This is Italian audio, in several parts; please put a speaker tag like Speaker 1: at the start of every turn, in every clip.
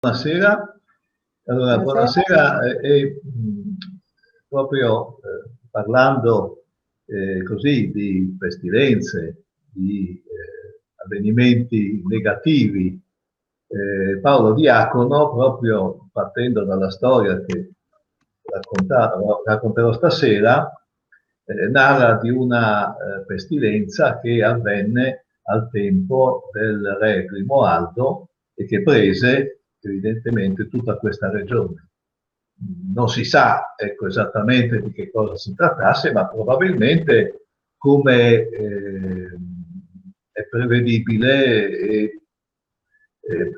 Speaker 1: Buonasera, allora buonasera proprio parlando così di pestilenze, di avvenimenti negativi, Paolo Diacono, proprio partendo dalla storia che racconterò stasera, narra di una pestilenza che avvenne al tempo del re Grimoaldo e che prese evidentemente tutta questa regione. Non si sa, ecco, esattamente di che cosa si trattasse, ma probabilmente, come è prevedibile e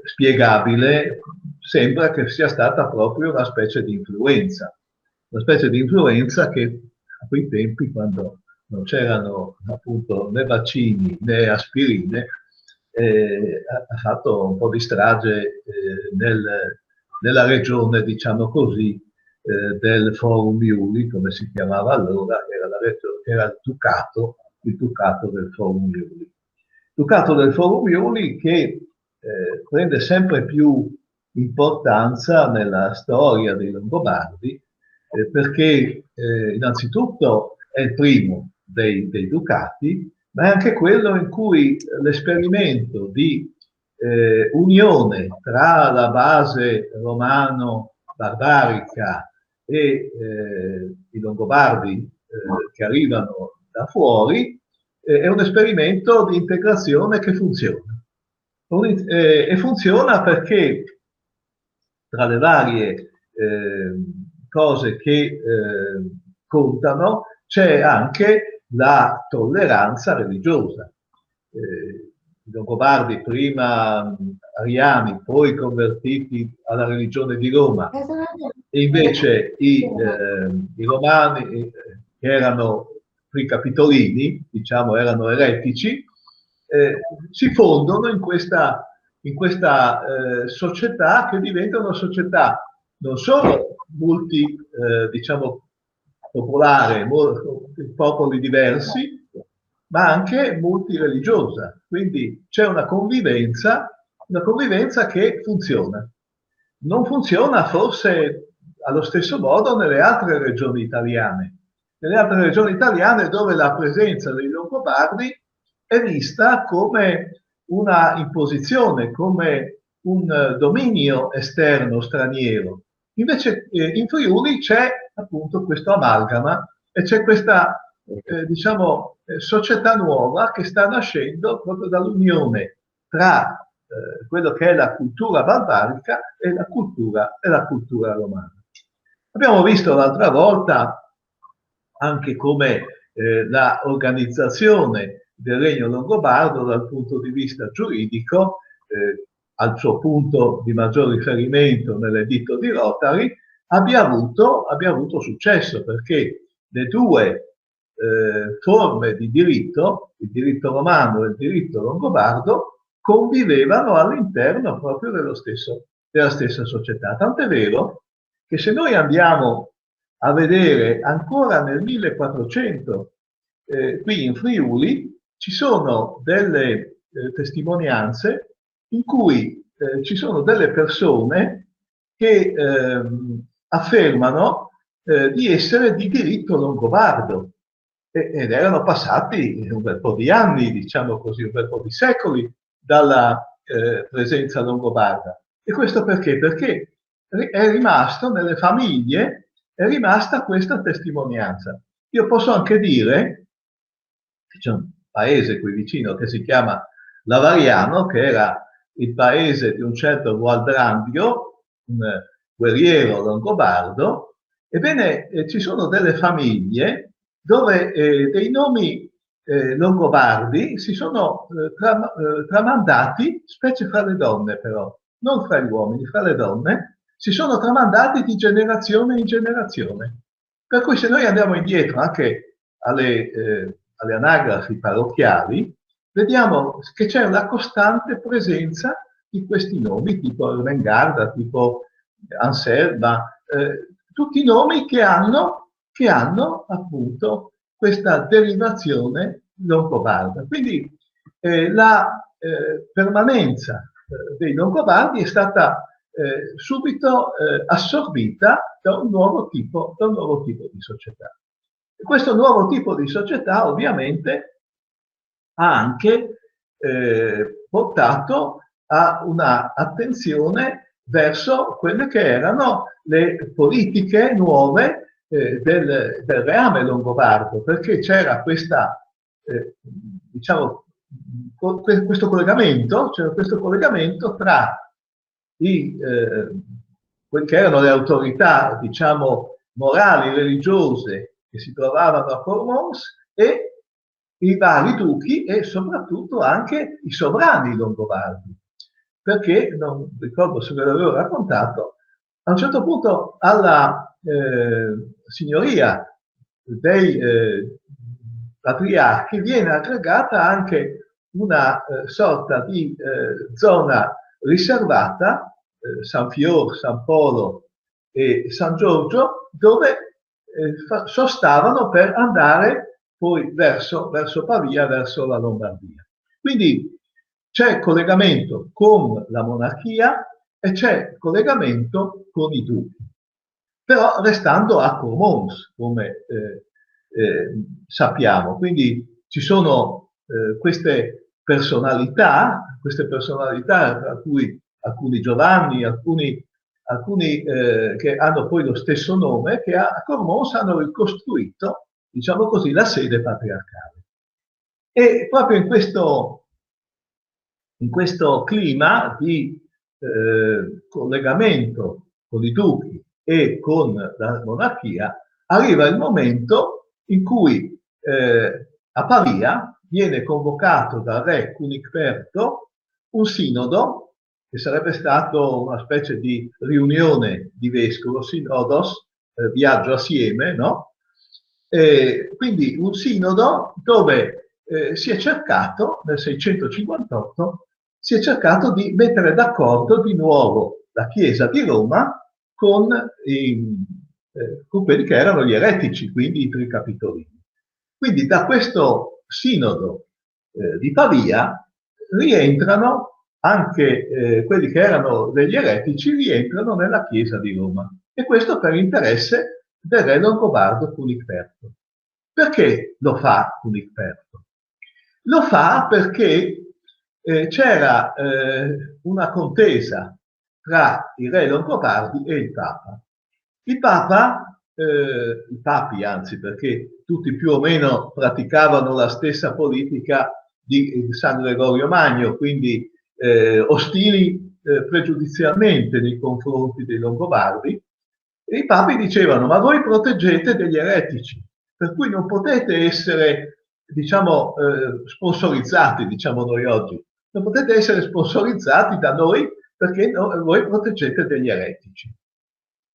Speaker 1: spiegabile, sembra che sia stata proprio una specie di influenza che a quei tempi, quando non c'erano appunto né vaccini né aspirine, ha fatto un po' di strage nella regione, diciamo così, del Forum Iuli, come si chiamava allora, era il ducato del Forum Iuli. Il ducato del Forum Iuli che prende sempre più importanza nella storia dei Longobardi, perché innanzitutto è il primo dei ducati, ma è anche quello in cui l'esperimento di unione tra la base romano-barbarica e i Longobardi che arrivano da fuori è un esperimento di integrazione che funziona. E funziona perché tra le varie cose che contano c'è anche la tolleranza religiosa. I Longobardi, prima ariani, poi convertiti alla religione di Roma, e invece i romani, che erano i capitolini, diciamo, erano eretici, si fondono in questa società che diventa una società non solo diciamo, popolare, popoli diversi, ma anche multireligiosa. Quindi c'è una convivenza che funziona. Non funziona forse allo stesso modo nelle altre regioni italiane. Nelle altre regioni italiane dove la presenza dei Longobardi è vista come una imposizione, come un dominio esterno straniero. Invece in Friuli c'è appunto questo amalgama e c'è questa diciamo, società nuova che sta nascendo proprio dall'unione tra quello che è la cultura barbarica e la cultura romana. Abbiamo visto l'altra volta anche come l'organizzazione del Regno Longobardo dal punto di vista giuridico, al suo punto di maggior riferimento nell'editto di Rotary, abbia avuto successo, perché le due forme di diritto, il diritto romano e il diritto longobardo, convivevano all'interno proprio della stessa società. Tant'è vero che se noi andiamo a vedere ancora nel 1400 qui in Friuli ci sono delle testimonianze in cui ci sono delle persone che affermano di essere di diritto longobardo ed erano passati un bel po' di anni, diciamo così, un bel po' di secoli dalla presenza longobarda. E questo perché? Perché è rimasto nelle famiglie, è rimasta questa testimonianza. Io posso anche dire che c'è un paese qui vicino che si chiama Lavariano, che era il paese di un certo Gualdrandio, un guerriero longobardo. Ebbene, ci sono delle famiglie dove dei nomi longobardi si sono tramandati, specie fra le donne però, non fra gli uomini, fra le donne, si sono tramandati di generazione in generazione. Per cui se noi andiamo indietro anche alle anagrafi parrocchiali, vediamo che c'è una costante presenza di questi nomi, tipo Ermengarda, tipo Anselma, tutti nomi che hanno appunto questa derivazione longobarda. Quindi la permanenza dei Longobardi è stata subito assorbita da un nuovo tipo di società. E questo nuovo tipo di società ovviamente ha anche portato a una attenzione verso quelle che erano le politiche nuove del reame longobardo, perché c'era questa, diciamo, questo collegamento, c'era questo collegamento tra quelle che erano le autorità, diciamo, morali, religiose che si trovavano a Cormons e i vari duchi e soprattutto anche i sovrani longobardi, perché, non ricordo se ve l'avevo raccontato, a un certo punto alla signoria dei patriarchi viene aggregata anche una sorta di zona riservata, San Fior, San Polo e San Giorgio, dove sostavano per andare poi verso Pavia, verso la Lombardia. Quindi c'è collegamento con la monarchia e c'è collegamento con i duchi, però restando a Cormons, come sappiamo. Quindi ci sono queste personalità, tra cui alcuni Giovanni, alcuni che hanno poi lo stesso nome, che a Cormons hanno ricostruito, diciamo così, la sede patriarcale. E proprio in questo clima di collegamento con i duchi e con la monarchia, arriva il momento in cui a Pavia viene convocato dal re Cunicferto un sinodo, che sarebbe stato una specie di riunione di vescovo, sinodos, viaggio assieme, no? Quindi un sinodo dove si è cercato, nel 658, si è cercato di mettere d'accordo di nuovo la Chiesa di Roma con quelli che erano gli eretici, quindi i tricapitolini. Quindi da questo sinodo di Pavia rientrano anche quelli che erano degli eretici, rientrano nella Chiesa di Roma. E questo per interesse del re longobardo Cunicferto. Perché lo fa Cunicferto? Lo fa perché c'era una contesa tra i re longobardi e il Papa. Il Papa, i papi anzi, perché tutti più o meno praticavano la stessa politica di San Gregorio Magno, quindi ostili pregiudizialmente nei confronti dei Longobardi, e i papi dicevano: ma voi proteggete degli eretici, per cui non potete essere, diciamo, sponsorizzati, diciamo noi oggi, non potete essere sponsorizzati da noi perché voi proteggete degli eretici.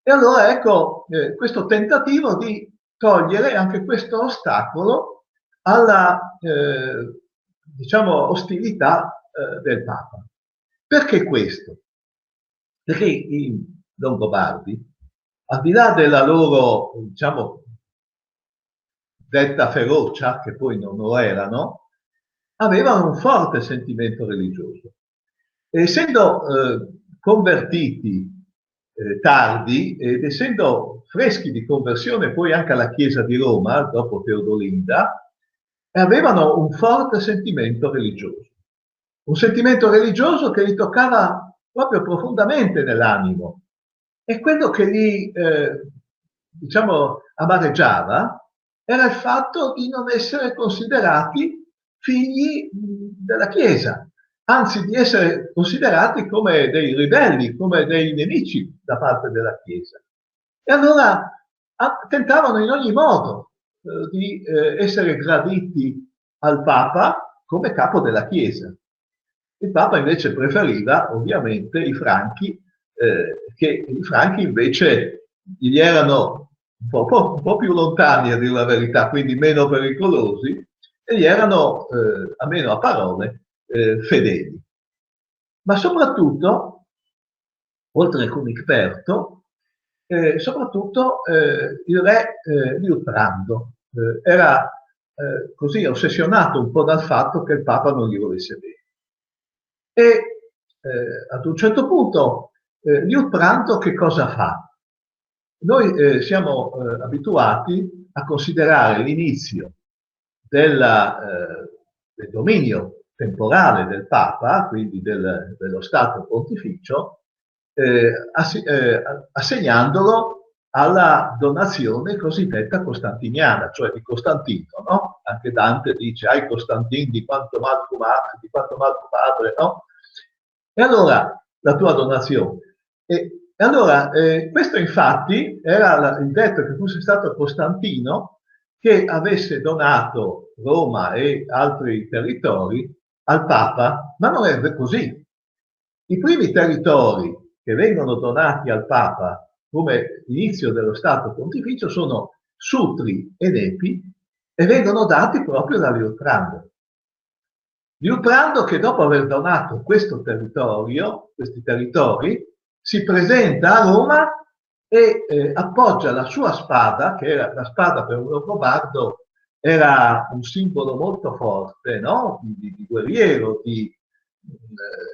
Speaker 1: E allora ecco questo tentativo di togliere anche questo ostacolo alla, diciamo, ostilità del Papa. Perché questo? Perché i Longobardi, al di là della loro, diciamo, detta ferocia, che poi non lo erano, avevano un forte sentimento religioso. E essendo convertiti tardi ed essendo freschi di conversione poi anche alla Chiesa di Roma, dopo Teodolinda, avevano un forte sentimento religioso. Un sentimento religioso che li toccava proprio profondamente nell'animo. E quello che li, diciamo, amareggiava era il fatto di non essere considerati figli della Chiesa, anzi di essere considerati come dei ribelli, come dei nemici da parte della Chiesa. E allora tentavano in ogni modo di essere graditi al Papa come capo della Chiesa. Il Papa invece preferiva ovviamente i Franchi, che i Franchi invece gli erano un po' più lontani a dire la verità, quindi meno pericolosi, e gli erano, almeno a parole, fedeli. Ma soprattutto, oltre che un Cunicferto, soprattutto il re Liutprando era così ossessionato un po' dal fatto che il Papa non gli volesse bene. E ad un certo punto Liutprando che cosa fa? Noi siamo abituati a considerare l'inizio del dominio temporale del Papa, quindi dello Stato Pontificio, assegnandolo alla donazione cosiddetta costantiniana, cioè di Costantino, no? Anche Dante dice, ai Costantin di quanto mal padre, no? E allora, la tua donazione. E allora, questo infatti era il detto che fosse stato Costantino che avesse donato Roma e altri territori al Papa, ma non è così. I primi territori che vengono donati al Papa come inizio dello Stato Pontificio sono Sutri e Nepi e vengono dati proprio da Liutprando. Liutprando che dopo aver donato questo territorio, questi territori, si presenta a Roma e appoggia la sua spada, che era la spada per un longobardo, era un simbolo molto forte, no? Di guerriero,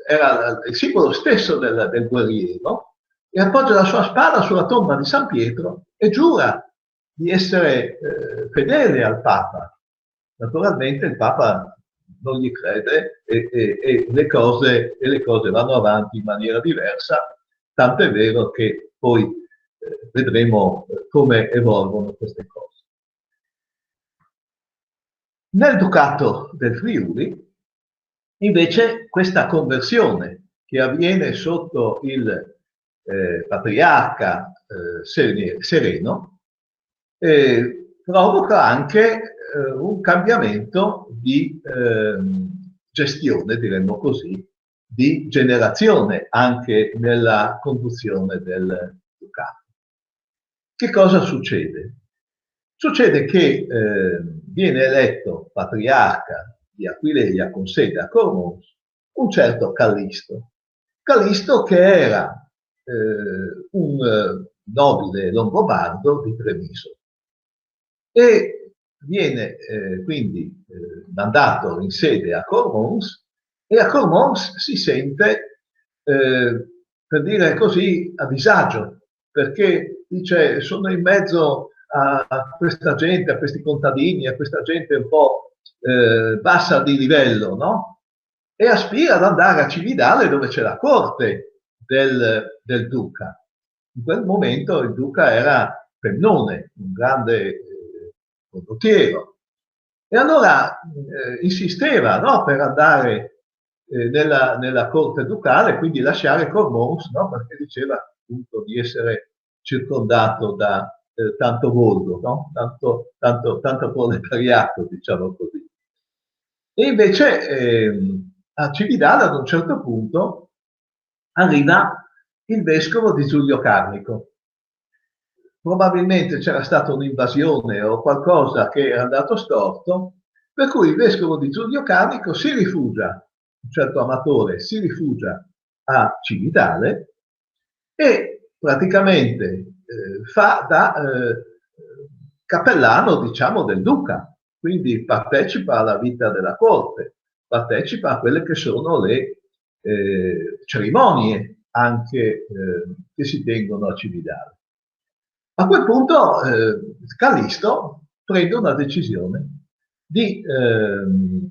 Speaker 1: era il simbolo stesso del guerriero, e appoggia la sua spada sulla tomba di San Pietro e giura di essere fedele al Papa. Naturalmente il Papa non gli crede e le cose vanno avanti in maniera diversa, tant'è vero che poi vedremo come evolvono queste cose. Nel Ducato del Friuli, invece, questa conversione che avviene sotto il patriarca Sereno provoca anche un cambiamento di gestione, diremmo così, di generazione anche nella conduzione del Ducato. Che cosa succede? Succede che viene eletto patriarca di Aquileia con sede a Cormons un certo Callisto. Callisto che era un nobile longobardo di Treviso e viene quindi mandato in sede a Cormons e a Cormons si sente, per dire così, a disagio, perché dice sono in mezzo a questa gente, a questi contadini, a questa gente un po' bassa di livello, no? E aspira ad andare a Cividale dove c'è la corte del duca. In quel momento il duca era Pennone, un grande condottiero. E allora insisteva, no, per andare nella corte ducale, quindi lasciare Cormons, no, perché diceva appunto di essere circondato da tanto volgo, no? tanto proletariato, diciamo così. E invece a Cividale ad un certo punto arriva il vescovo di Giulio Carnico. Probabilmente c'era stata un'invasione o qualcosa che era andato storto, per cui il vescovo di Giulio Carnico si rifugia, un certo Amatore si rifugia a Cividale e praticamente fa da cappellano, diciamo, del duca, quindi partecipa alla vita della corte, partecipa a quelle che sono le cerimonie anche che si tengono a Cividale. A quel punto Callisto prende una decisione di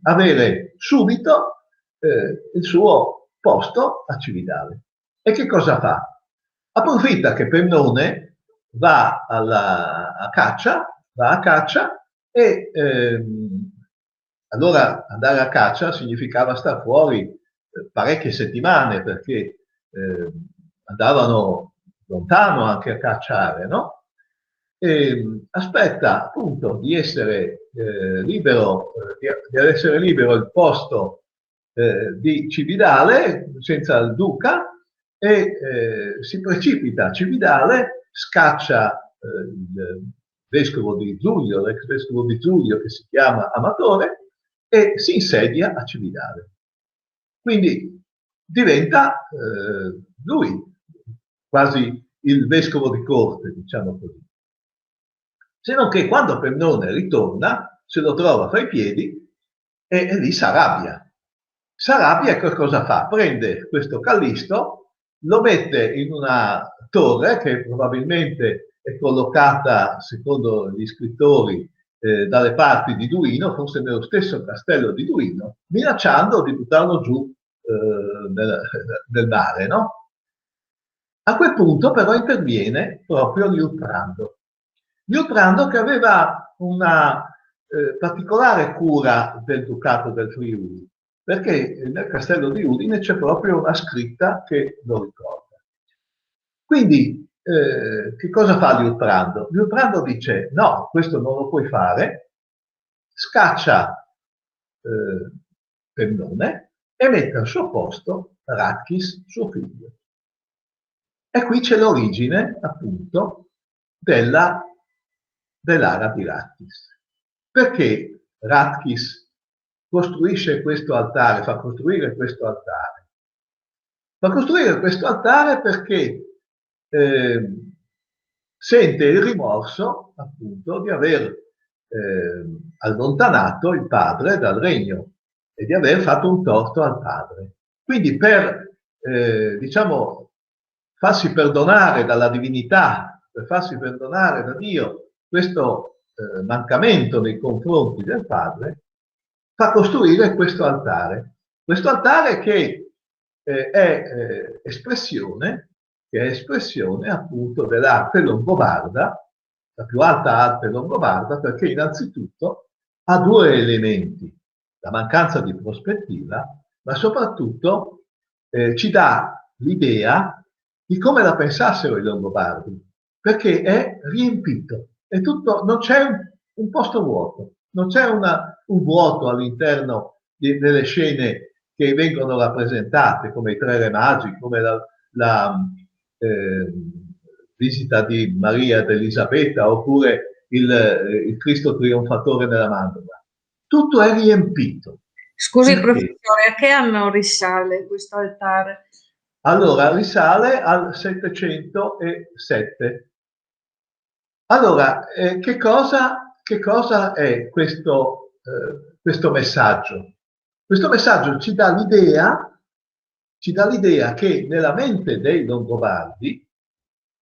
Speaker 1: avere subito il suo posto a Cividale. E che cosa fa? Approfitta che Pennone va a caccia e allora andare a caccia significava star fuori parecchie settimane perché andavano lontano anche a cacciare, no? E aspetta appunto di essere libero, di essere libero il posto di Cividale senza il duca e si precipita a Cividale, scaccia il vescovo di Giulio, l'ex vescovo di Giulio che si chiama Amatore e si insedia a Cividale. Quindi diventa lui quasi il vescovo di corte, diciamo così. Se non che quando Pennone ritorna, se lo trova fra i piedi e lì s'arrabbia. S'arrabbia e cosa fa? Prende questo Callisto, lo mette in una torre che probabilmente è collocata, secondo gli scrittori, dalle parti di Duino, forse nello stesso castello di Duino, minacciando di buttarlo giù nel mare, no? A quel punto però interviene proprio Liutprando. Liutprando che aveva una particolare cura del Ducato del Friuli, perché nel castello di Udine c'è proprio una scritta che lo ricorda. Quindi, che cosa fa Liutprando? Liutprando dice, no, questo non lo puoi fare, scaccia Pennone e mette al suo posto Ratchis, suo figlio. E qui c'è l'origine, appunto, dell'ara di Ratchis. Perché Ratchis costruisce questo altare, fa costruire questo altare? Fa costruire questo altare perché sente il rimorso, appunto, di aver allontanato il padre dal regno e di aver fatto un torto al padre. Quindi per, diciamo, farsi perdonare dalla divinità, per farsi perdonare da Dio questo mancamento nei confronti del padre, fa costruire questo altare. Questo altare che è espressione appunto dell'arte longobarda, la più alta arte longobarda, perché innanzitutto ha due elementi, la mancanza di prospettiva, ma soprattutto ci dà l'idea di come la pensassero i Longobardi, perché è riempito, è tutto, non c'è un posto vuoto, non c'è un vuoto all'interno delle scene che vengono rappresentate, come i tre re magi, come la visita di Maria ed Elisabetta, oppure il Cristo trionfatore nella mandorla. Tutto è riempito.
Speaker 2: Scusi,
Speaker 1: Perché?
Speaker 2: professore, a che anno risale questo altare?
Speaker 1: Allora, risale al 707. Allora, che cosa è questo messaggio? Questo messaggio ci dà l'idea che nella mente dei Longobardi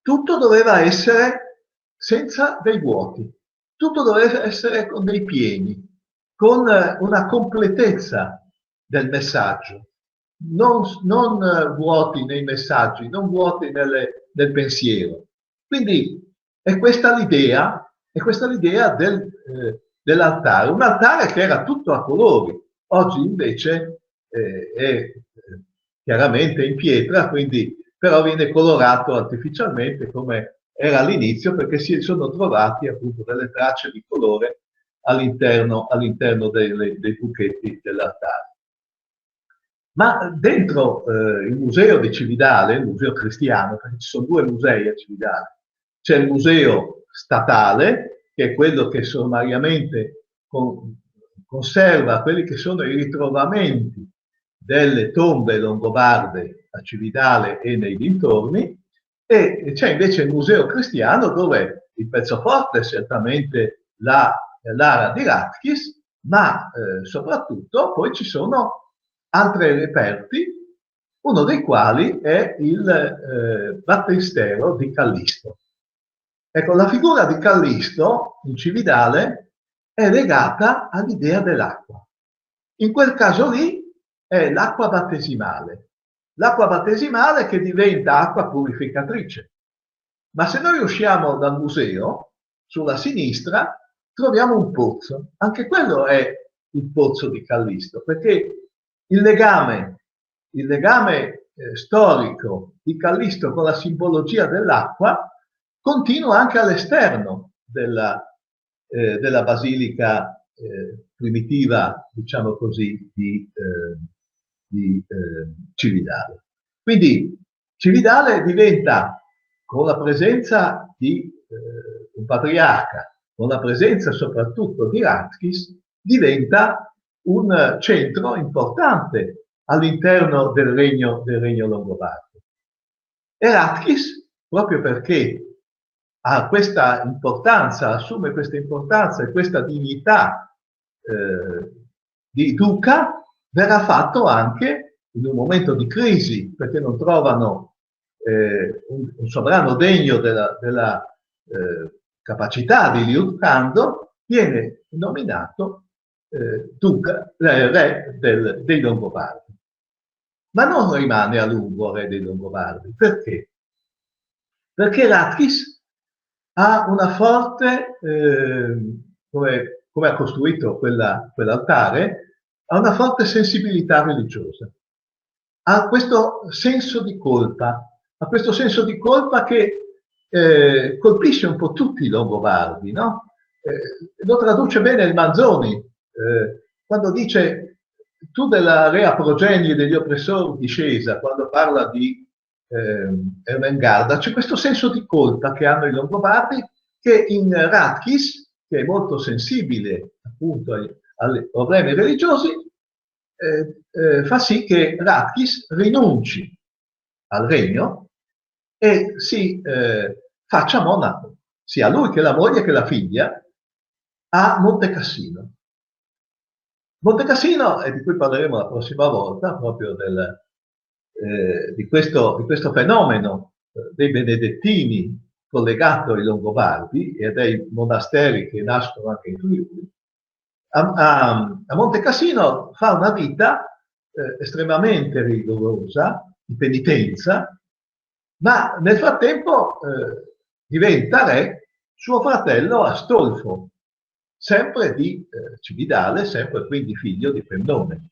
Speaker 1: tutto doveva essere senza dei vuoti, tutto doveva essere con dei pieni, con una completezza del messaggio, non vuoti nei messaggi, non vuoti nel pensiero. Quindi è questa l'idea dell'altare, un altare che era tutto a colori, oggi invece è chiaramente in pietra, quindi però viene colorato artificialmente come era all'inizio perché si sono trovati appunto delle tracce di colore all'interno dei buchetti dell'altare. Ma dentro il museo di Cividale, il museo cristiano, perché ci sono due musei a Cividale, c'è il museo statale, che è quello che sommariamente conserva quelli che sono i ritrovamenti delle tombe longobarde a Cividale e nei dintorni, e c'è invece il museo cristiano dove il pezzo forte è certamente l'ara di Ratchis, ma soprattutto poi ci sono altri reperti, uno dei quali è il battistero di Callisto. Ecco, la figura di Callisto in Cividale è legata all'idea dell'acqua. In quel caso lì è l'acqua battesimale che diventa acqua purificatrice. Ma se noi usciamo dal museo, sulla sinistra, troviamo un pozzo. Anche quello è il pozzo di Callisto, perché il legame storico di Callisto con la simbologia dell'acqua continua anche all'esterno della basilica primitiva, diciamo così, di Cividale. Quindi Cividale diventa, con la presenza di un patriarca, con la presenza soprattutto di Ratchis, diventa un centro importante all'interno del regno longobardo. E Ratchis, proprio perché ha questa importanza, assume questa importanza e questa dignità di duca, verrà fatto anche in un momento di crisi, perché non trovano un sovrano degno della capacità di Liutprando, viene nominato re dei Longobardi. Ma non rimane a lungo re dei Longobardi. Perché? Perché Ratchis ha una forte, come ha costruito quell'altare, ha una forte sensibilità religiosa. Ha questo senso di colpa, che colpisce un po' tutti i Longobardi, no? Lo traduce bene il Manzoni, quando dice tu della rea progenie degli oppressori discesa, quando parla di Ermengarda, c'è questo senso di colpa che hanno i Longobardi, che in Ratchis, che è molto sensibile appunto ai problemi religiosi, fa sì che Ratchis rinunci al regno e si faccia monaco, sia lui che la moglie che la figlia, a Monte Cassino. Monte Cassino, e di cui parleremo la prossima volta, proprio di questo fenomeno dei benedettini collegato ai Longobardi e dei monasteri che nascono anche in Friuli, a Monte Cassino fa una vita estremamente rigorosa, di penitenza, ma nel frattempo diventa re suo fratello Astolfo, sempre di Cividale, sempre quindi figlio di Pennone.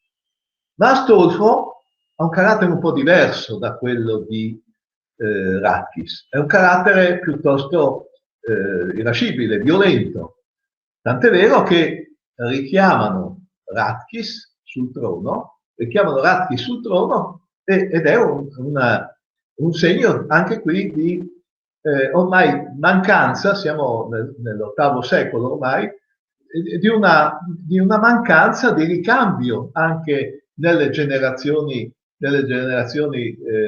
Speaker 1: Ma Astolfo ha un carattere un po' diverso da quello di Ratchis, è un carattere piuttosto irascibile, violento, tant'è vero che richiamano Ratchis sul trono, ed è un segno anche qui di ormai mancanza, siamo nell'VIII secolo ormai, di una mancanza di ricambio anche nelle generazioni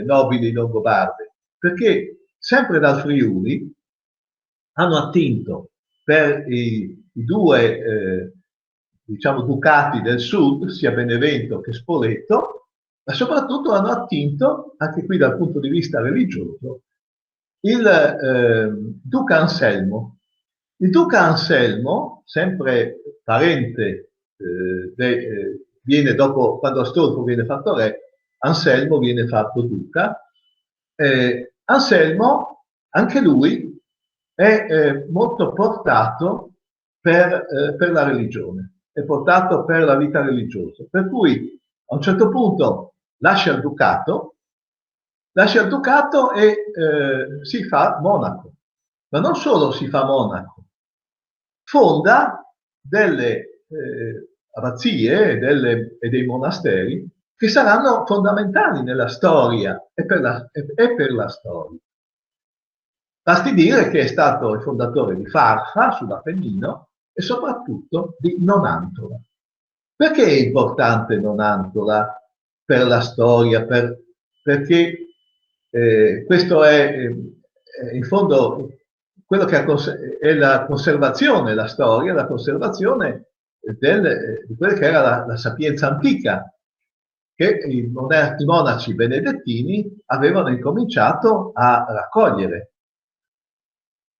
Speaker 1: nobili longobarde, perché sempre dal Friuli hanno attinto per i due diciamo, ducati del sud, sia Benevento che Spoleto, ma soprattutto hanno attinto, anche qui dal punto di vista religioso, il duca Anselmo. Il duca Anselmo, sempre parente, viene dopo, quando Astolfo viene fatto re, Anselmo viene fatto duca. Anselmo, anche lui, è molto portato per la religione, è portato per la vita religiosa. Per cui a un certo punto lascia il ducato e si fa monaco. Ma non solo si fa monaco, fonda delle abbazie e dei monasteri che saranno fondamentali nella storia e per la storia. Basti dire che è stato il fondatore di Farfa, sull'Appennino, e soprattutto di Nonantola. Perché è importante Nonantola per la storia? Perché questo è in fondo quello che è la conservazione, la storia, la conservazione di quella che era la sapienza antica, che i monaci benedettini avevano incominciato a raccogliere.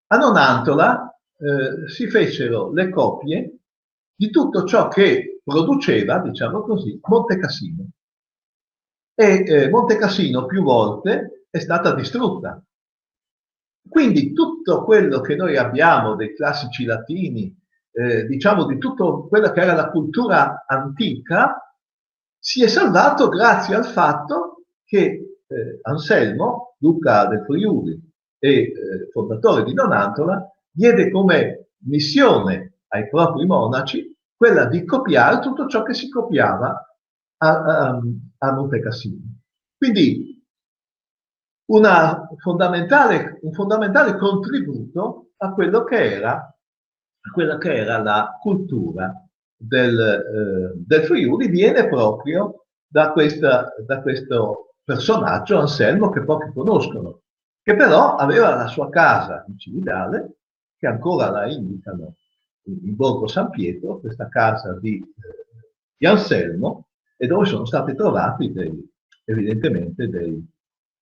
Speaker 1: A Nonantola si fecero le copie di tutto ciò che produceva, diciamo così, Monte Cassino. E Monte Cassino più volte è stata distrutta. Quindi tutto quello che noi abbiamo dei classici latini, diciamo di tutto quello che era la cultura antica, si è salvato grazie al fatto che Anselmo, duca del Friuli e fondatore di Nonantola, diede come missione ai propri monaci quella di copiare tutto ciò che si copiava a Monte Cassino. Quindi un fondamentale contributo a quello che era la cultura del Friuli viene proprio da questo personaggio, Anselmo, che pochi conoscono, che però aveva la sua casa in Cividale, che ancora la indicano in Borgo San Pietro, questa casa di Anselmo, e dove sono stati trovati evidentemente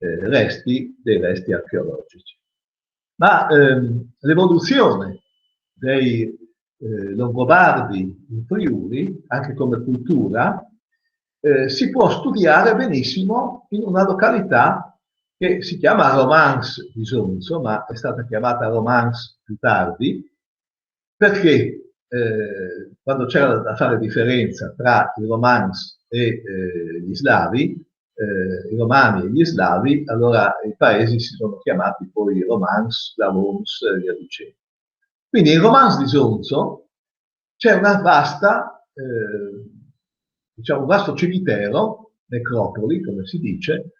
Speaker 1: dei resti archeologici. Ma l'evoluzione dei Longobardi in Friuli, anche come cultura, si può studiare benissimo in una località che si chiama Romance di Sonzo, ma è stata chiamata Romance più tardi, perché quando c'era da fare differenza tra i Romans e gli Slavi, i Romani e gli Slavi, allora i paesi si sono chiamati poi Romans, Slavons e via dicendo. Quindi in Romance di Sonzo c'è una vasta, diciamo, un vasto cimitero, necropoli, come si dice,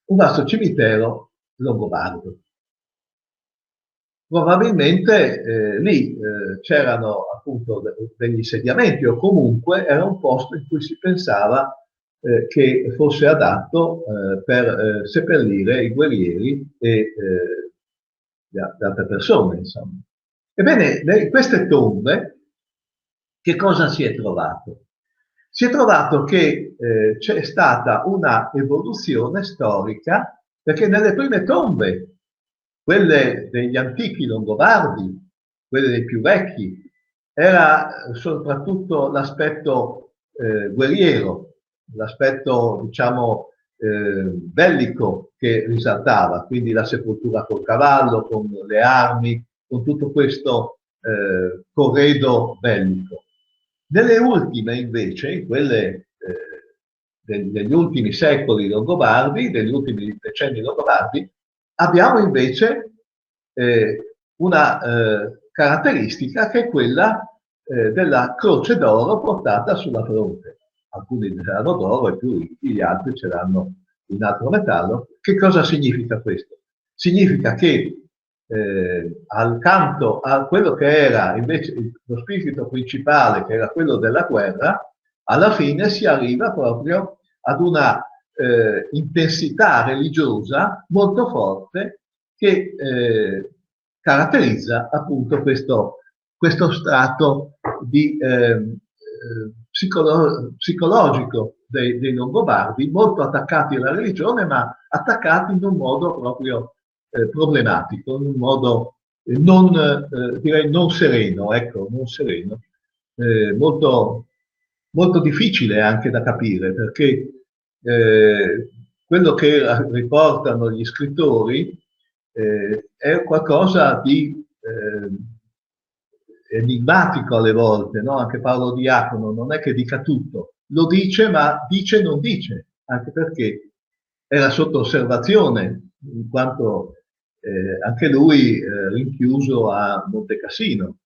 Speaker 1: un vasto cimitero longobardo. Probabilmente lì c'erano appunto degli insediamenti o comunque era un posto in cui si pensava che fosse adatto per seppellire i guerrieri e le altre persone, insomma. Ebbene, in queste tombe che cosa si è trovato? Si è trovato che c'è stata una evoluzione storica, perché nelle prime tombe, quelle degli antichi Longobardi, quelle dei più vecchi, era soprattutto l'aspetto guerriero, l'aspetto, diciamo, bellico che risaltava, quindi la sepoltura col cavallo, con le armi, con tutto questo corredo bellico. Nelle ultime, invece, quelle degli ultimi secoli longobardi, degli ultimi decenni longobardi, abbiamo invece una caratteristica che è quella della croce d'oro portata sulla fronte. Alcuni ce l'hanno d'oro e più ricchi, gli altri ce l'hanno in altro metallo. Che cosa significa questo? Significa che accanto a quello che era invece lo spirito principale, che era quello della guerra, alla fine si arriva proprio ad una intensità religiosa molto forte che caratterizza appunto questo strato di, psicologico dei Longobardi, molto attaccati alla religione, ma attaccati in un modo proprio problematico, in un modo direi non sereno, ecco, non sereno, molto, molto difficile anche da capire, perché quello che riportano gli scrittori è qualcosa di enigmatico alle volte, no? Anche Paolo Diacono non è che dica tutto, lo dice ma dice non dice, anche perché era sotto osservazione, in quanto anche lui rinchiuso a Monte Cassino,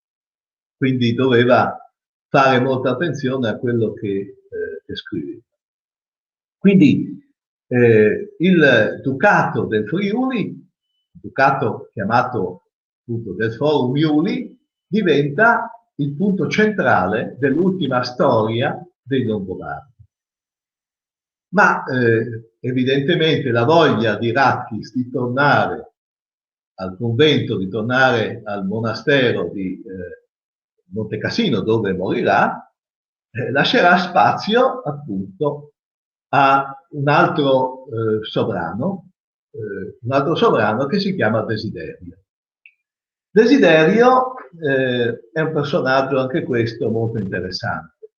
Speaker 1: quindi doveva fare molta attenzione a quello che scriveva. Quindi il Ducato del Friuli, Ducato chiamato appunto del Forum Iuli, diventa il punto centrale dell'ultima storia dei Longobardi. Ma evidentemente la voglia di Ratchis di tornare al convento, di tornare al monastero di Monte Cassino, dove morirà, lascerà spazio appunto a un altro sovrano che si chiama Desiderio. Desiderio è un personaggio anche questo molto interessante.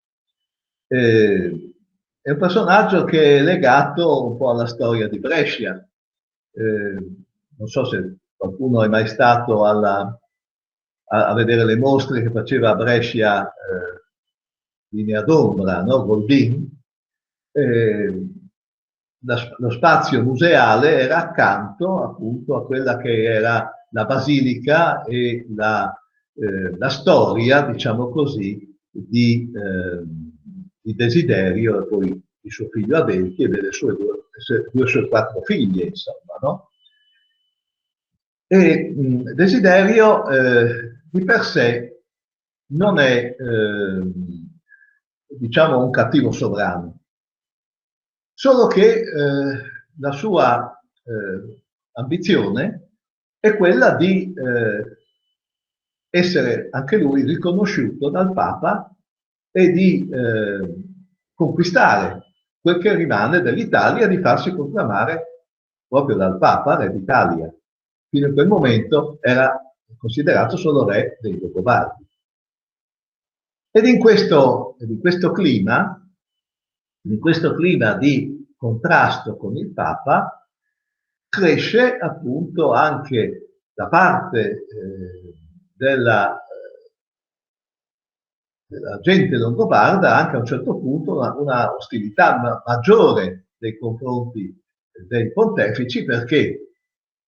Speaker 1: È un personaggio che è legato un po' alla storia di Brescia. Non so se qualcuno è mai stato a vedere le mostre che faceva a Brescia Linea d'Ombra, no? Goldin. Lo spazio museale era accanto appunto a quella che era la basilica e la storia, diciamo così, di Desiderio e poi di suo figlio Adelchi e delle sue sue quattro figlie, insomma, no? E Desiderio di per sé non è, diciamo, un cattivo sovrano, solo che la sua ambizione è quella di essere anche lui riconosciuto dal Papa e di conquistare quel che rimane dell'Italia, di farsi proclamare proprio dal Papa, re d'Italia. Fino a quel momento era considerato solo re dei Longobardi. Ed in questo clima di contrasto con il Papa, cresce appunto anche da parte della gente longobarda anche a un certo punto una ostilità maggiore nei confronti dei pontefici, perché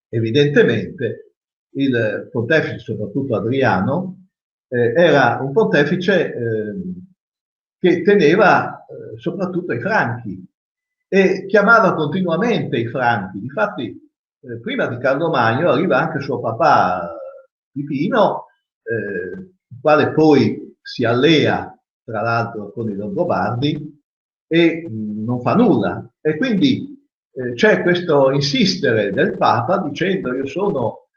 Speaker 1: evidentemente il pontefice, soprattutto Adriano, era un pontefice che teneva soprattutto i Franchi e chiamava continuamente i Franchi. Difatti, prima di Carlo Magno arriva anche suo papà Pipino, il quale poi si allea tra l'altro con i Longobardi e non fa nulla. E quindi c'è questo insistere del Papa dicendo: io sono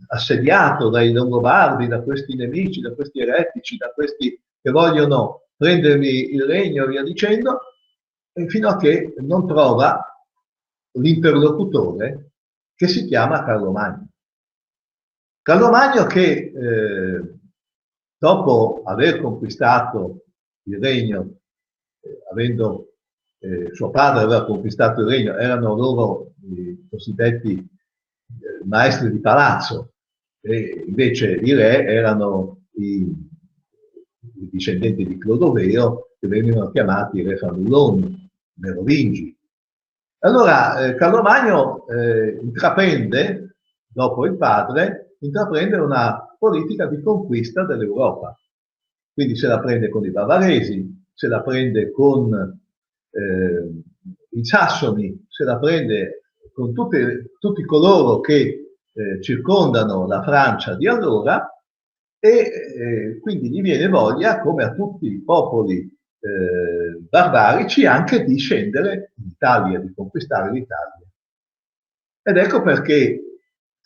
Speaker 1: assediato dai Longobardi, da questi nemici, da questi eretici, da questi che vogliono prendermi il regno, via dicendo, fino a che non trova l'interlocutore che si chiama Carlo Magno. Carlo Magno che dopo aver conquistato il regno, avendo suo padre aveva conquistato il regno, erano loro i cosiddetti maestri di palazzo, e invece i re erano i discendenti di Clodoveo, che venivano chiamati re fannulloni, merovingi. Allora Carlo Magno intraprende, dopo il padre, intraprende una politica di conquista dell'Europa. Quindi se la prende con i bavaresi, se la prende con i sassoni, se la prende con tutti coloro che circondano la Francia di allora, e quindi gli viene voglia, come a tutti i popoli barbarici, anche di scendere in Italia, di conquistare l'Italia. Ed ecco perché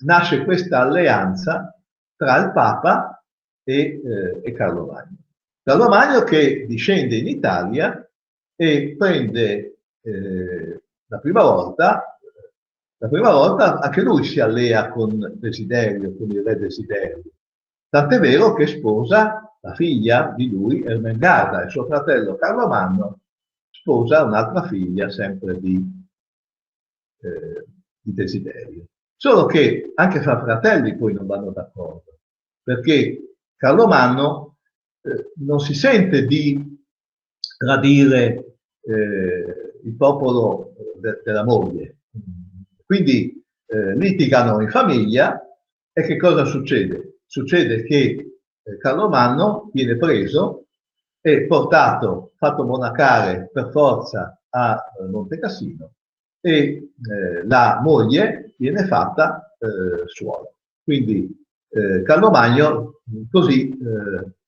Speaker 1: nasce questa alleanza tra il Papa e Carlo Magno. Carlo Magno che discende in Italia e prende la prima volta anche lui si allea con Desiderio, con il re Desiderio. Tant'è vero che sposa la figlia di lui, Ermengarda, e suo fratello Carlo Magno sposa un'altra figlia, sempre di Desiderio. Solo che anche fra fratelli poi non vanno d'accordo, perché Carlo Magno non si sente di tradire il popolo della moglie. Quindi litigano in famiglia e che cosa succede? Succede che Carlo Magno viene preso e portato, fatto monacare per forza a Monte Cassino, e la moglie viene fatta suora. Quindi Carlo Magno così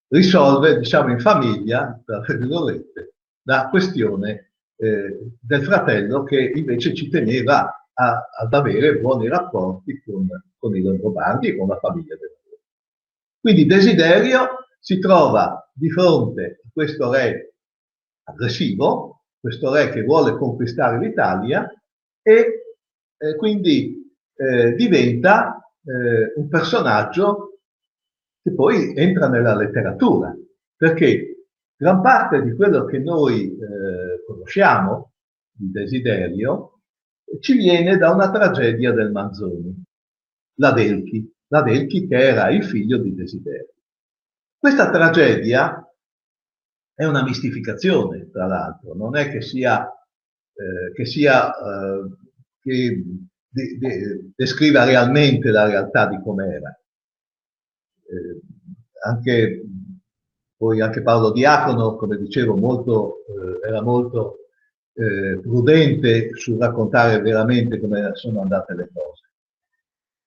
Speaker 1: risolve, diciamo in famiglia, tra virgolette, la questione del fratello che invece ci teneva ad avere buoni rapporti con i Longobardi e con la famiglia del re. Quindi Desiderio si trova di fronte a questo re aggressivo, questo re che vuole conquistare l'Italia, e quindi diventa un personaggio che poi entra nella letteratura, perché gran parte di quello che noi conosciamo di Desiderio ci viene da una tragedia del Manzoni, l'Adelchi che era il figlio di Desiderio. Questa tragedia è una mistificazione, tra l'altro, non è che descriva realmente la realtà di com'era. Anche Paolo Diacono, come dicevo, era molto prudente sul raccontare veramente come sono andate le cose.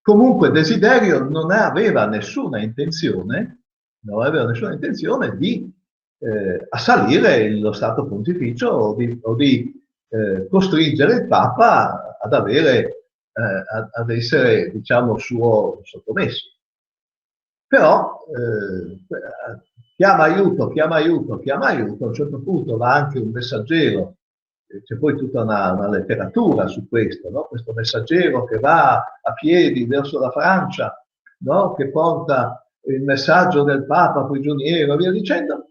Speaker 1: Comunque Desiderio non aveva nessuna intenzione di assalire lo Stato Pontificio o di costringere il Papa ad essere, diciamo, suo sottomesso. Però chiama aiuto, a un certo punto va anche un messaggero c'è poi tutta una letteratura su questo, no? Questo messaggero che va a piedi verso la Francia, no? Che porta il messaggio del Papa prigioniero e via dicendo.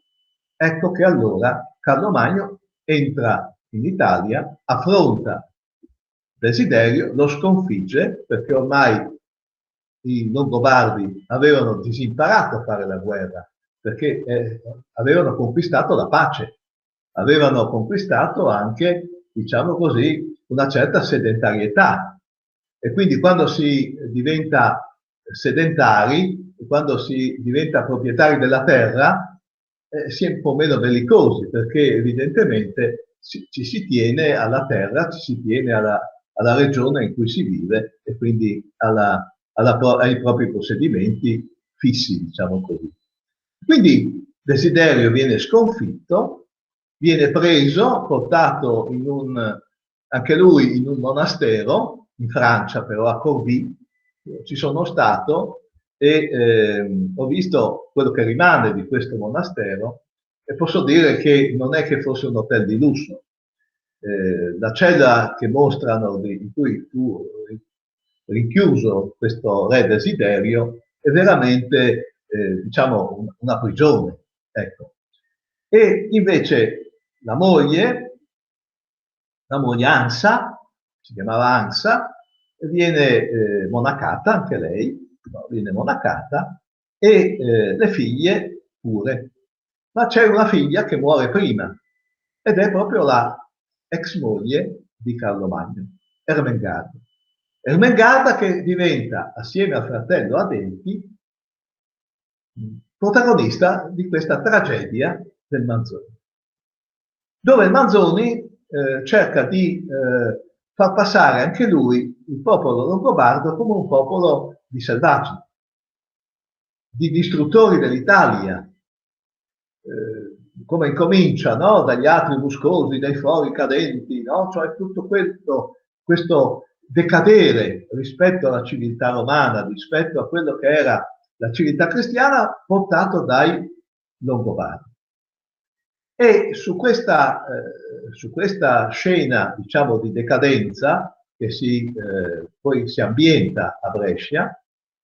Speaker 1: Ecco che allora Carlo Magno entra in Italia, affronta Desiderio, lo sconfigge perché ormai i Longobardi avevano disimparato a fare la guerra, perché avevano conquistato la pace, avevano conquistato anche, diciamo così, una certa sedentarietà. E quindi quando si diventa sedentari, quando si diventa proprietari della terra, si è un po' meno bellicosi, perché evidentemente ci si tiene alla terra, ci si tiene alla regione in cui si vive e quindi ai propri possedimenti fissi, diciamo così. Quindi Desiderio viene sconfitto, viene preso, portato anche lui in un monastero, in Francia però a Corbie, ci sono stato e ho visto quello che rimane di questo monastero e posso dire che non è che fosse un hotel di lusso. La cella che mostrano in cui fu rinchiuso questo re Desiderio è veramente, diciamo, una prigione. Ecco. E invece la moglie Ansa, si chiamava Ansa, viene monacata, anche lei, no, viene monacata, e le figlie pure. Ma c'è una figlia che muore prima, ed è proprio la ex moglie di Carlo Magno, Ermengarda. Ermengarda che diventa, assieme al fratello Adelchi, protagonista di questa tragedia del Manzoni, dove il Manzoni cerca di far passare anche lui il popolo longobardo come un popolo di selvaggi, di distruttori dell'Italia, come incomincia, no? Dagli atri muscosi, dai fori cadenti, no? Cioè tutto questo decadere rispetto alla civiltà romana, rispetto a quello che era la civiltà cristiana, portato dai Longobardi. E su questa scena, diciamo, di decadenza, che poi si ambienta a Brescia,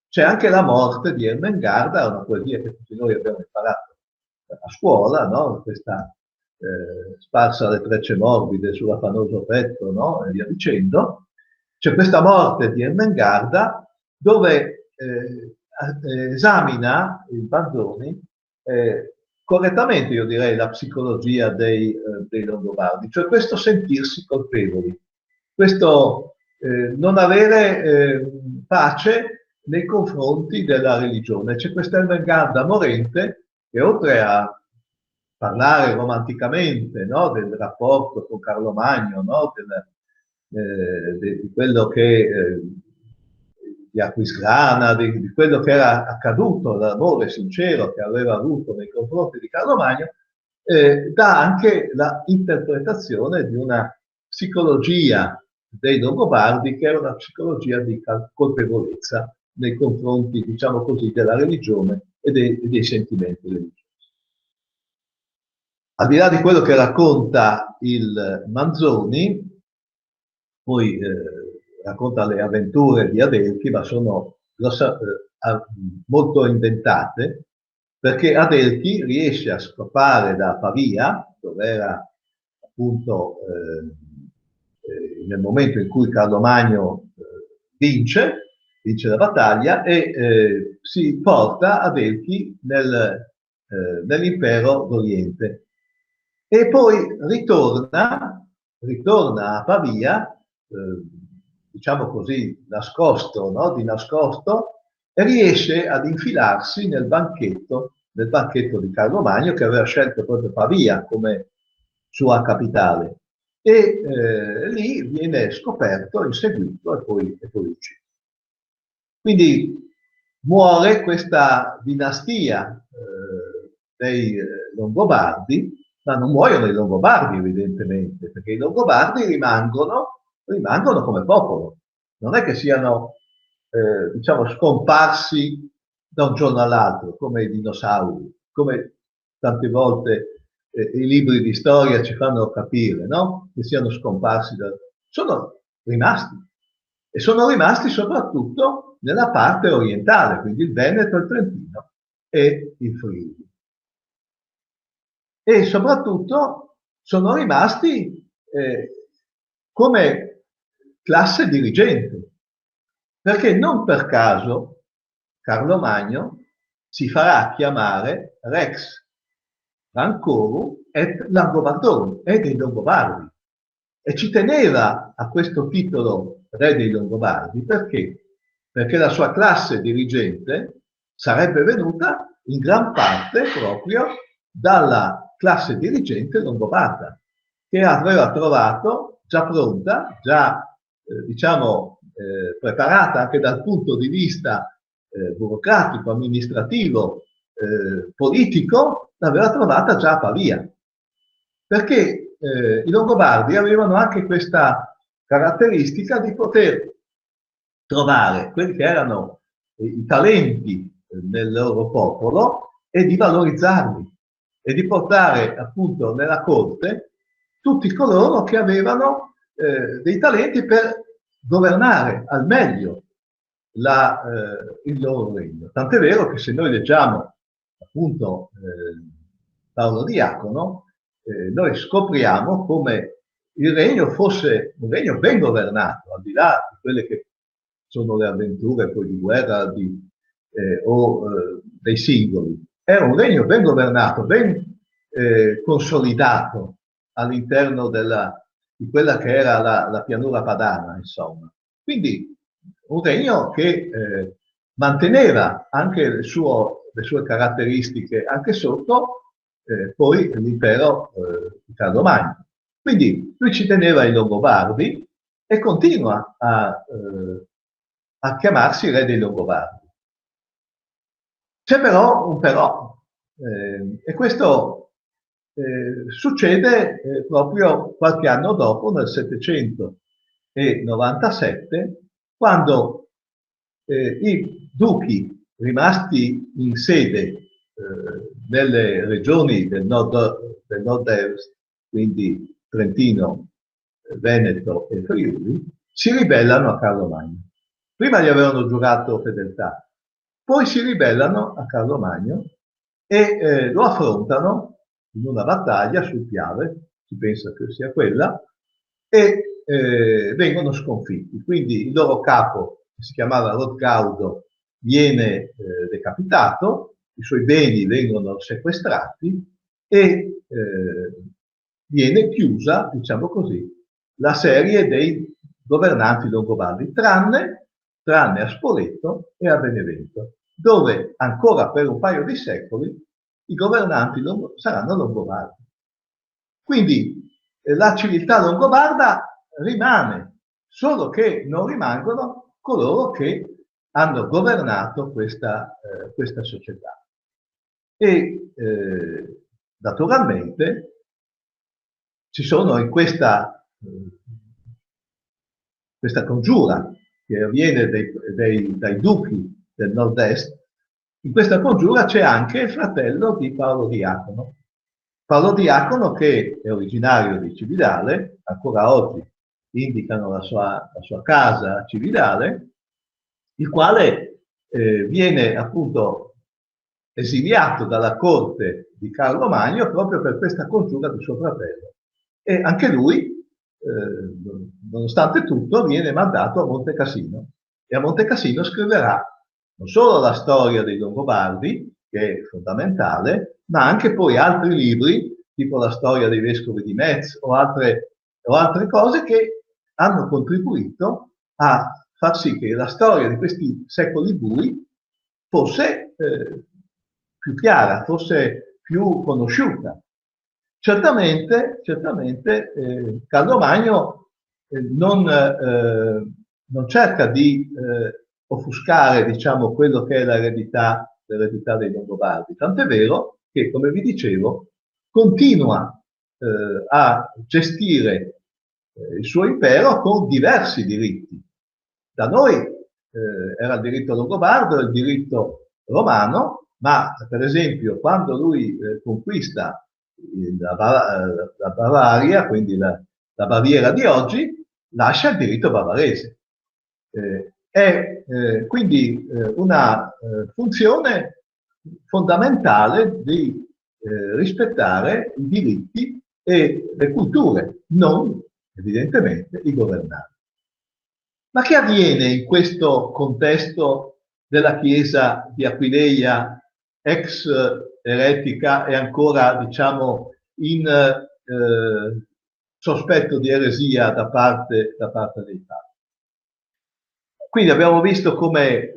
Speaker 1: c'è anche la morte di Ermengarda, una poesia che tutti noi abbiamo imparato a scuola, no? Questa sparsa le trecce morbide sull'affanoso petto, no? E via dicendo. C'è questa morte di Ermengarda dove esamina il Manzoni correttamente, io direi, la psicologia dei Longobardi, cioè questo sentirsi colpevoli, questo non avere pace nei confronti della religione. C'è questa Ermengarda morente che oltre a parlare romanticamente, no, del rapporto con Carlo Magno, no, di quello che di Aquisgrana, di quello che era accaduto, l'amore sincero che aveva avuto nei confronti di Carlo Magno, dà anche l'interpretazione di una psicologia dei Longobardi che era una psicologia di colpevolezza nei confronti, diciamo così, della religione e dei sentimenti religiosi. Al di là di quello che racconta il Manzoni, poi racconta le avventure di Adelchi, ma sono molto inventate, perché Adelchi riesce a scappare da Pavia, dove era appunto nel momento in cui Carlo Magno vince la battaglia e si porta Adelchi nell'impero d'Oriente. E poi ritorna a Pavia, diciamo così, nascosto, no? Di nascosto, e riesce ad infilarsi nel banchetto di Carlo Magno, che aveva scelto proprio Pavia come sua capitale. E lì viene scoperto, inseguito e poi ucciso. Quindi muore questa dinastia dei Longobardi, ma non muoiono i Longobardi evidentemente, perché i Longobardi rimangono come popolo. Non è che siano, diciamo, scomparsi da un giorno all'altro, come i dinosauri, come tante volte i libri di storia ci fanno capire, no? Che siano scomparsi, sono rimasti. E sono rimasti soprattutto nella parte orientale, quindi il Veneto, il Trentino e il Friuli. E soprattutto sono rimasti come classe dirigente, perché non per caso Carlo Magno si farà chiamare Rex Rancorum et Langobardorum, è dei Longobardi, e ci teneva a questo titolo re dei Longobardi perché? Perché la sua classe dirigente sarebbe venuta in gran parte proprio dalla classe dirigente longobarda, che aveva trovato già pronta, già diciamo preparata anche dal punto di vista burocratico, amministrativo, politico, l'aveva trovata già a Pavia. Perché i Longobardi avevano anche questa caratteristica di poter trovare quelli che erano i talenti nel loro popolo e di valorizzarli e di portare appunto nella corte tutti coloro che avevano dei talenti per governare al meglio il loro regno. Tant'è vero che se noi leggiamo appunto Paolo Diacono, noi scopriamo come il regno fosse un regno ben governato, al di là di quelle che sono le avventure poi di guerra dei singoli. Era un regno ben governato, ben consolidato all'interno di quella che era la pianura padana, insomma. Quindi un regno che manteneva anche le sue caratteristiche anche sotto poi l'impero di Carlo Magno. Quindi lui ci teneva ai Longobardi e continua a chiamarsi re dei Longobardi. C'è però un però, e questo succede proprio qualche anno dopo, nel 797, quando i duchi rimasti in sede nelle regioni del nord-est, quindi Trentino, Veneto e Friuli, si ribellano a Carlo Magno. Prima gli avevano giurato fedeltà, poi si ribellano a Carlo Magno e lo affrontano in una battaglia sul Piave, si pensa che sia quella, e vengono sconfitti. Quindi il loro capo, che si chiamava Rodgaudo, viene decapitato, i suoi beni vengono sequestrati e viene chiusa, diciamo così, la serie dei governanti longobardi, tranne a Spoleto e a Benevento, dove ancora per un paio di secoli i governanti saranno longobardi. Quindi la civiltà longobarda rimane, solo che non rimangono coloro che hanno governato questa società. E naturalmente ci sono in questa congiura che avviene dai duchi del nord-est, in questa congiura c'è anche il fratello di Paolo Diacono. Paolo Diacono, che è originario di Cividale, ancora oggi indicano la sua casa a Cividale, il quale viene appunto esiliato dalla corte di Carlo Magno proprio per questa congiura di suo fratello. E anche lui, nonostante tutto, viene mandato a Monte Cassino, e a Monte Cassino scriverà non solo la storia dei Longobardi, che è fondamentale, ma anche poi altri libri, tipo la storia dei vescovi di Metz o altre cose che hanno contribuito a far sì che la storia di questi secoli bui fosse più chiara, fosse più conosciuta. Certamente Carlo Magno non cerca di offuscare, diciamo, quello che è l'eredità dei Longobardi. Tant'è vero che, come vi dicevo, continua a gestire il suo impero con diversi diritti. Da noi era il diritto longobardo e il diritto romano, ma per esempio quando lui conquista la Bavaria, quindi la Baviera di oggi, lascia il diritto bavarese. È quindi una funzione fondamentale di rispettare i diritti e le culture, non evidentemente i governanti. Ma che avviene in questo contesto della Chiesa di Aquileia, ex eretica e ancora, diciamo, in sospetto di eresia da parte dei papi? Quindi abbiamo visto come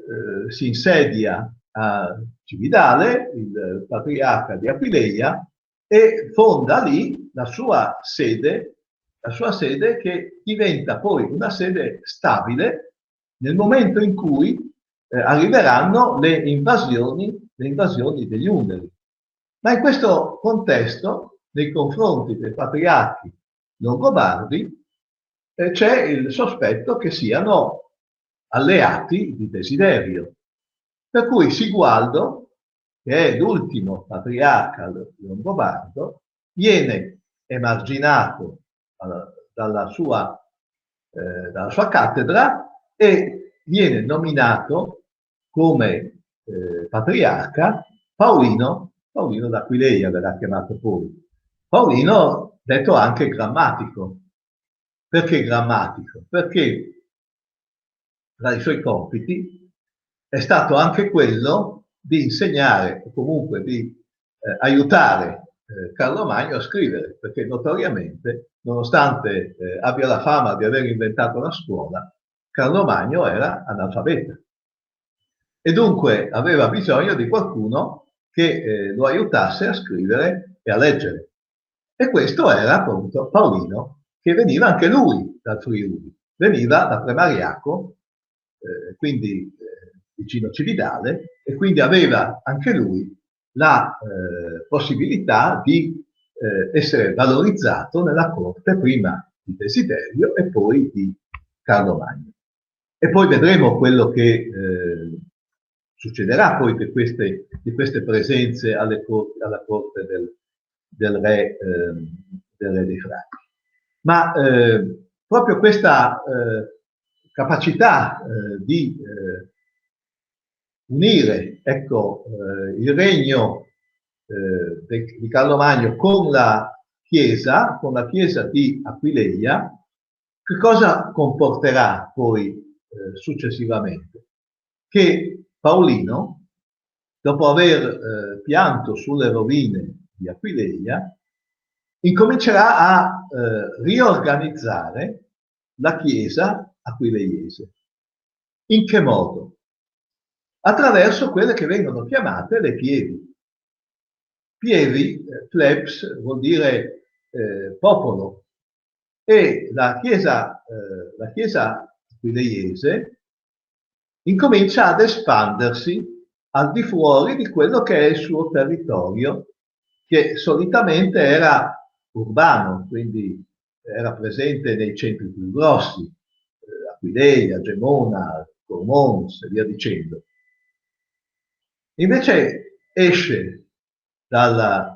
Speaker 1: si insedia a Cividale, il patriarca di Aquileia, e fonda lì la sua sede che diventa poi una sede stabile nel momento in cui arriveranno le invasioni degli Ungari. Ma in questo contesto, nei confronti dei patriarchi longobardi, c'è il sospetto che siano alleati di Desiderio. Per cui Sigualdo, che è l'ultimo patriarca longobardo, viene emarginato dalla sua cattedra e viene nominato come patriarca Paolino d'Aquileia, verrà chiamato poi. Paolino, detto anche grammatico. Perché grammatico? Perché tra i suoi compiti è stato anche quello di insegnare o comunque di aiutare Carlo Magno a scrivere, perché notoriamente, nonostante abbia la fama di aver inventato la scuola, Carlo Magno era analfabeta e dunque aveva bisogno di qualcuno che lo aiutasse a scrivere e a leggere. E questo era appunto Paolino, che veniva anche lui dal Friuli, veniva da Premariaco, quindi vicino Cividale, e quindi aveva anche lui la possibilità di essere valorizzato nella corte prima di Desiderio e poi di Carlo Magno. E poi vedremo quello che succederà poi di queste presenze alla corte del re dei Franchi. Ma proprio questa capacità di unire, ecco, il regno di Carlo Magno con la Chiesa di Aquileia, che cosa comporterà poi successivamente? Che Paolino, dopo aver pianto sulle rovine di Aquileia, incomincerà a riorganizzare la Chiesa aquileiese. In che modo? Attraverso quelle che vengono chiamate le pievi. Pievi, plebs, vuol dire popolo. E la Chiesa aquileiese incomincia ad espandersi al di fuori di quello che è il suo territorio, che solitamente era urbano, quindi era presente nei centri più grossi, Aquileia, Gemona, Cormons e via dicendo. Invece esce dai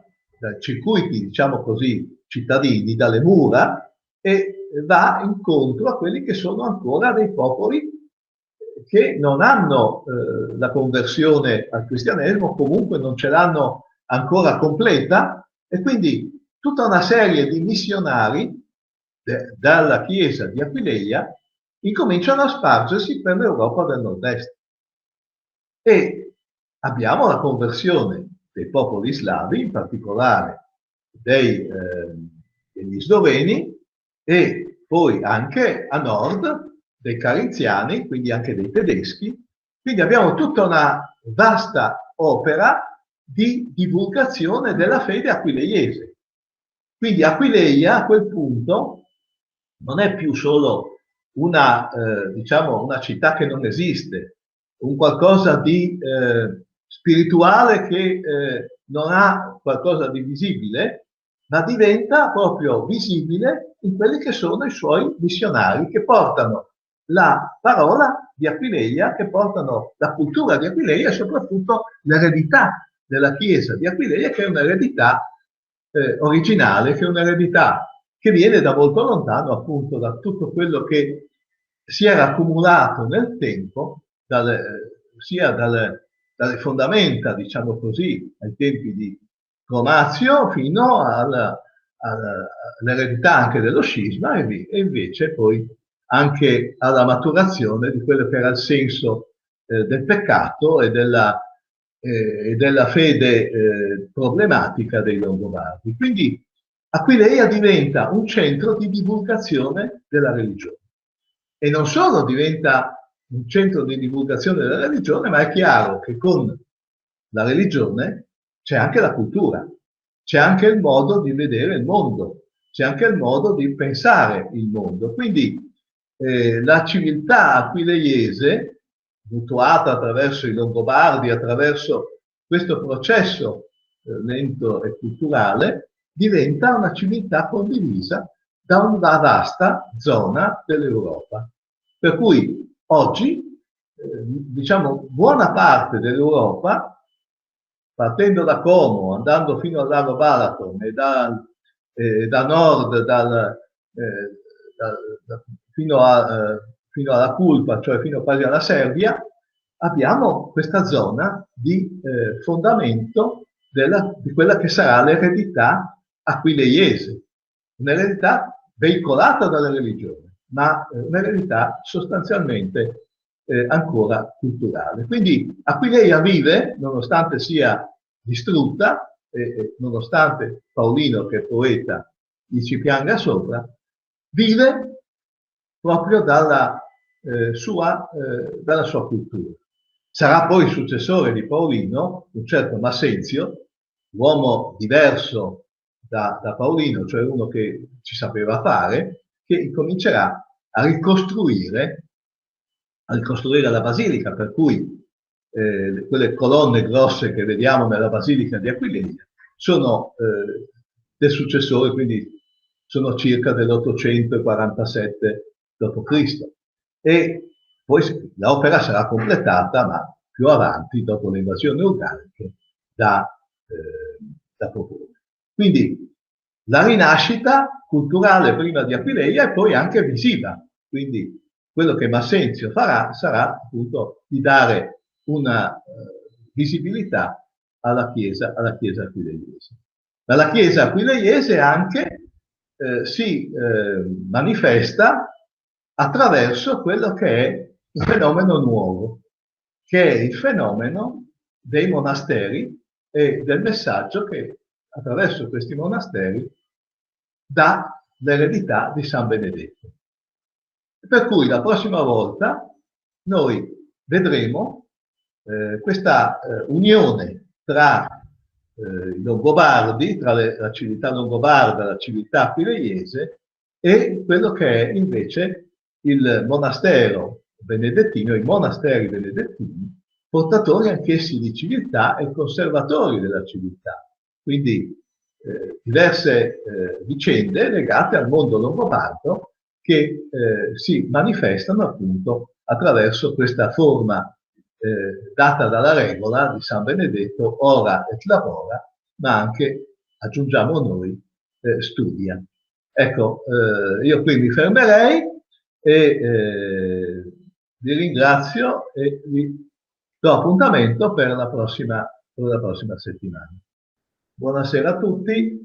Speaker 1: circuiti, diciamo così, cittadini, dalle mura, e va incontro a quelli che sono ancora dei popoli che non hanno la conversione al cristianesimo, comunque non ce l'hanno ancora completa, e quindi tutta una serie di missionari dalla Chiesa di Aquileia incominciano a spargersi per l'Europa del Nord-Est. E abbiamo la conversione dei popoli slavi, in particolare degli sloveni, e poi anche a nord dei carinziani, quindi anche dei tedeschi. Quindi abbiamo tutta una vasta opera di divulgazione della fede aquileiese. Quindi Aquileia a quel punto non è più solo diciamo, una città che non esiste, un qualcosa di spirituale che non ha qualcosa di visibile, ma diventa proprio visibile in quelli che sono i suoi missionari, che portano la parola di Aquileia, che portano la cultura di Aquileia e soprattutto l'eredità della Chiesa di Aquileia, che è un'eredità originale, che è un'eredità che viene da molto lontano, appunto, da tutto quello che si era accumulato nel tempo, sia dalle fondamenta, diciamo così, ai tempi di Cronazio, fino all'eredità anche dello scisma e invece poi anche alla maturazione di quello che era il senso del peccato e della fede problematica dei Longobardi. Quindi Aquileia diventa un centro di divulgazione della religione. E non solo diventa un centro di divulgazione della religione, ma è chiaro che con la religione c'è anche la cultura, c'è anche il modo di vedere il mondo, c'è anche il modo di pensare il mondo. Quindi la civiltà aquileiese, mutuata attraverso i Longobardi, attraverso questo processo lento e culturale, diventa una civiltà condivisa da una vasta zona dell'Europa. Per cui oggi, diciamo, buona parte dell'Europa, partendo da Como, andando fino al lago Balaton e da nord fino alla Culpa, cioè fino quasi alla Serbia, abbiamo questa zona di fondamento di quella che sarà l'eredità aquileiese, un'eredità veicolata dalla religione, ma un'eredità sostanzialmente ancora culturale. Quindi Aquileia vive, nonostante sia distrutta, nonostante Paolino, che è poeta, gli ci pianga sopra, vive proprio dalla sua cultura. Sarà poi successore di Paolino un certo Massenzio, uomo diverso da Paolino, cioè uno che ci sapeva fare, che incomincerà a ricostruire la basilica, per cui quelle colonne grosse che vediamo nella basilica di Aquileia sono del successore, quindi sono circa dell'847 d.C. E poi l'opera sarà completata, ma più avanti, dopo le invasioni organiche, da Popone. Quindi la rinascita culturale prima di Aquileia e poi anche visiva. Quindi quello che Massenzio farà sarà appunto di dare una visibilità alla Chiesa aquileiese. Ma la Chiesa aquileiese anche si manifesta attraverso quello che è un fenomeno nuovo, che è il fenomeno dei monasteri e del messaggio che attraverso questi monasteri dà l'eredità di San Benedetto. Per cui la prossima volta noi vedremo questa unione tra i Longobardi, tra la civiltà longobarda e la civiltà aquileiese, e quello che è invece il monastero benedettino, i monasteri benedettini, portatori anch'essi di civiltà e conservatori della civiltà. Quindi diverse vicende legate al mondo longobardo che si manifestano appunto attraverso questa forma data dalla regola di San Benedetto, ora et labora, ma anche, aggiungiamo noi, studia. Ecco, io qui mi fermerei e vi ringrazio e vi do appuntamento per la prossima settimana. Buonasera a tutti.